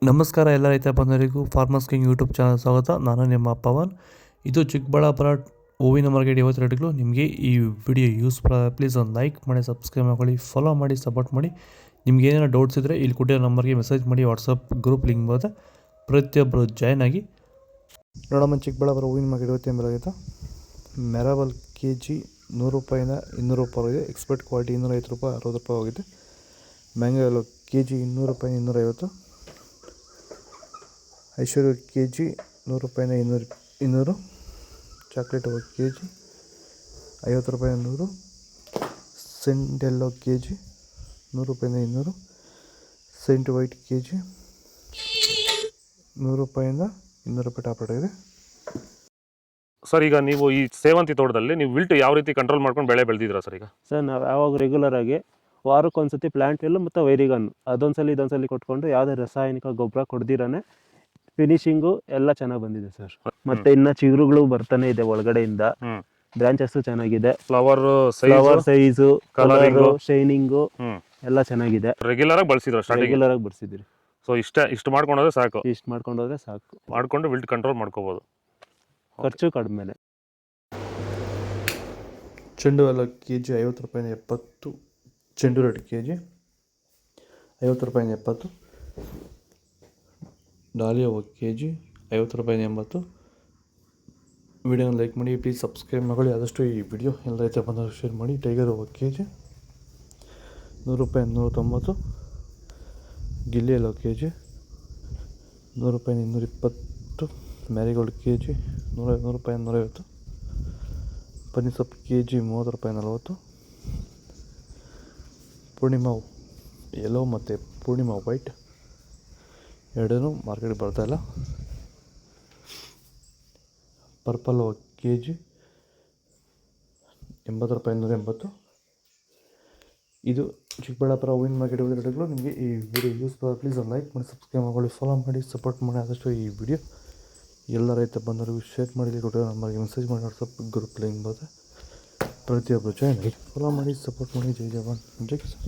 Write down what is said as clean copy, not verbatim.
ನಮಸ್ಕಾರ ಎಲ್ಲ ರೈತ ಬಂಧುಗಳಿಗೂ ಫಾರ್ಮರ್ಸ್ ಕಿಂಗ್ ಯೂಟ್ಯೂಬ್ ಚಾನಲ್ ಸ್ವಾಗತ. ನಾನು ನಿಮ್ಮ ಪವನ್. ಇದು ಚಿಕ್ಕಬಳ್ಳಾಪುರ ಹೂವಿನ ಮಾರ್ಕೆಟ್ 50 ರೇಟ್ಗಳು. ನಿಮಗೆ ಈ ವಿಡಿಯೋ ಯೂಸ್ಫುಲ್ ಆದರೆ ಪ್ಲೀಸ್ ಒಂದು ಲೈಕ್ ಮಾಡಿ, ಸಬ್ಸ್ಕ್ರೈಬ್ ಮಾಡ್ಕೊಳ್ಳಿ, ಫಾಲೋ ಮಾಡಿ, ಸಪೋರ್ಟ್ ಮಾಡಿ. ನಿಮ್ಗೆ ಏನಾದ್ರು ಡೌಟ್ಸ್ ಇದ್ದರೆ ಇಲ್ಲಿ ಕೊಟ್ಟಿರೋ ನಂಬರ್ಗೆ ಮೆಸೇಜ್ ಮಾಡಿ. ವಾಟ್ಸಪ್ ಗ್ರೂಪ್ ಲಿಂಕ್ ಬರುತ್ತೆ, ಪ್ರತಿಯೊಬ್ಬರು ಜಾಯ್ನ್ ಆಗಿ. ನೋಡಮ್ಮ, ಚಿಕ್ಕಬಳ್ಳಾಪುರ ಹೂವಿನ ಮಾರ್ಕೆಟ್ 50 ಆಗಿದೆ. ಮೆರಾಬಲ್ ಕೆ ಜಿ 100 ರೂಪಾಯಿಂದ 200 ರೂಪಾಯಿ ಇದೆ. ಎಕ್ಸ್ಪರ್ಟ್ ಕ್ವಾಲಿಟಿ 250 ರೂಪಾಯಿ, 60 ರೂಪಾಯಿ ಹೋಗಿದೆ. ಮ್ಯಾಂಗೋ ಎಲ್ಲೋ ಕೆ ಜಿ 200 ರೂಪಾಯಿ 250. ಐಶ್ವರ್ಯ ಕೆ ಜಿ 100 ರೂಪಾಯಿಂದ 200. ಚಾಕ್ಲೇಟ್ ಕೆ ಜಿ 50 ರೂಪಾಯಿಂದ 100. ಸೆಂಟ್ ಎಲ್ಲೋ ಕೆ ಜಿ 100 ರೂಪಾಯಿಂದ 200. ಸೆಂಟ್ ವೈಟ್ ಕೆ ಜಿ 100 ರೂಪಾಯಿಂದ 200 ರೂಪಾಯಿ ಟಾಪ್ ರೇಟ್ ಇದೆ. ಸರ್, ಈಗ ನೀವು ಈ ಸೇವಂತಿ ತೋಟದಲ್ಲಿ ನೀವು ವಿಲ್ಟ್ ಯಾವ ರೀತಿ ಕಂಟ್ರೋಲ್ ಮಾಡ್ಕೊಂಡು ಬೆಳೆ ಬೆಳೆದಿದ್ದೀರಾ ಸರ್? ಈಗ ಸರ್, ನಾವು ಯಾವಾಗ ರೆಗ್ಯುಲರ್ ಆಗಿ ವಾರಕ್ಕೊಂದ್ಸತಿ ಪ್ಲಾಂಟ್ ಎಲ್ಲು ಮತ್ತು ವೈರಿಗನ್ ಅದೊಂದ್ಸಲಿ ಇದೊಂದ್ಸಲಿ ಕೊಟ್ಕೊಂಡು ಯಾವುದೇ ರಾಸಾಯನಿಕ ಗೊಬ್ಬರ ಕೊಡ್ದಿರಾನೆ ಫಿನಿಶಿಂಗು ಎಲ್ಲ ಚೆನ್ನಾಗಿ ಬಂದಿದೆ ಸರ್. ಮತ್ತೆ ಇನ್ನ ಚಿಗುರುಗಳು ಬರ್ತಾನೆ ಇದೆ ಒಳಗಡೆಯಿಂದ. ಬ್ರಾಂಚಸ್ ಚೆನ್ನಾಗಿದೆ. ಫ್ಲವರ್ ಸೈಜು, ಕಲರ್, ಶೈನಿಂಗು ಎಲ್ಲ ಚೆನ್ನಾಗಿದೆ. ರೆಗ್ಯುಲರ್ ಆಗಿ ಬಳಸಿದ್ರು, ರೆಗ್ಯುಲರ್ ಆಗಿ ಬರ್ಸಿದ್ರಿ. ಸೊ ಇಷ್ಟು ಮಾಡ್ಕೊಂಡ್ರೆ ಸಾಕು. ಇಷ್ಟು ಮಾಡ್ಕೊಂಡೋದ್ರೆ ಸಾಕು, ಮಾಡ್ಕೊಂಡು ವಿಲ್ಟ್ ಕಂಟ್ರೋಲ್ ಮಾಡ್ಕೋಬಹುದು. ಖರ್ಚು ಕಡಿಮೆನೆ. ಚೆಂಡು ಎಲ್ಲ ಕೆ ಜಿ 50 ರೂಪಾಯಿಂದ 70. ಚೆಂಡು ರೇಟ್ ಕೆ ಜಿ 50 ರೂಪಾಯಿಂದ 70. ಡಾಲಿಯಾ ಕೆ ಜಿ 50 ರೂಪಾಯಿಂದ 80. ವಿಡಿಯೋನ ಲೈಕ್ ಮಾಡಿ, ಪ್ಲೀಸ್ ಸಬ್ಸ್ಕ್ರೈಬ್ ಮಾಡಿ. ಆದಷ್ಟು ಈ ವಿಡಿಯೋ ಎಲ್ಲ ರೈತ ಬಂದವರು ಶೇರ್ ಮಾಡಿ. ಟೈಗರ್ ಕೆ ಜಿ 100 ರೂಪಾಯಿ 190. ಗಿಲ್ಲಿ ಎಲ್ಲೋ ಕೆ ಜಿ 100 ರೂಪಾಯಿಂದ 220. ಮ್ಯಾರಿಗೋಲ್ಡ್ ಕೆ ಜಿ 100 ರೂಪಾಯಿ 150. ಪನ್ನೀರ್ ಸೊಪ್ಪು ಕೆ ಜಿ 30 ರೂಪಾಯಿ 40. ಪೂರ್ಣಿಮಾ ಯೆಲ್ಲೋ ಮತ್ತು ಪೂರ್ಣಿಮಾ ವೈಟ್ ಎರಡೂ ಮಾರ್ಕೆಟ್ಗೆ ಬರ್ತಾಯಿಲ್ಲ. ಪರ್ಪಲ್ ಕೆ ಜಿ 80 ರೂಪಾಯಿ 180. ಇದು ಚಿಕ್ಕಬಳ್ಳಾಪುರ ಹೂವಿನ ಮಾರ್ಕೆಟ್ ರೇಟ್ಗಳು. ನಿಮಗೆ ಈ ವಿಡಿಯೋ ಯೂಸ್ಫುಲ್ ಪ್ಲೀಸ್ ಒಂದು ಲೈಕ್ ಮಾಡಿ, ಸಬ್ಸ್ಕ್ರೈಬ್ ಮಾಡಿ, ಫಾಲೋ ಮಾಡಿ, ಸಪೋರ್ಟ್ ಮಾಡಿ. ಆದಷ್ಟು ಈ ವಿಡಿಯೋ ಎಲ್ಲ ರೈತ ಬಂದವರಿಗೂ ಶೇರ್ ಮಾಡಿ. ಕೊಟ್ಟಿರೋ ನಂಬರ್ಗೆ ಮೆಸೇಜ್ ಮಾಡಿ. ವಾಟ್ಸಪ್ ಗ್ರೂಪ್ ಲಿಂಕ್ ಬರುತ್ತೆ, ಪ್ರತಿಯೊಬ್ಬರು ಜಾಯ್ನ್ ಆಗಿ ಫಾಲೋ ಮಾಡಿ, ಸಪೋರ್ಟ್ ಮಾಡಿ. ಜೈ ಜವಾನ್, ಜೈ ಕಿಸಾನ್.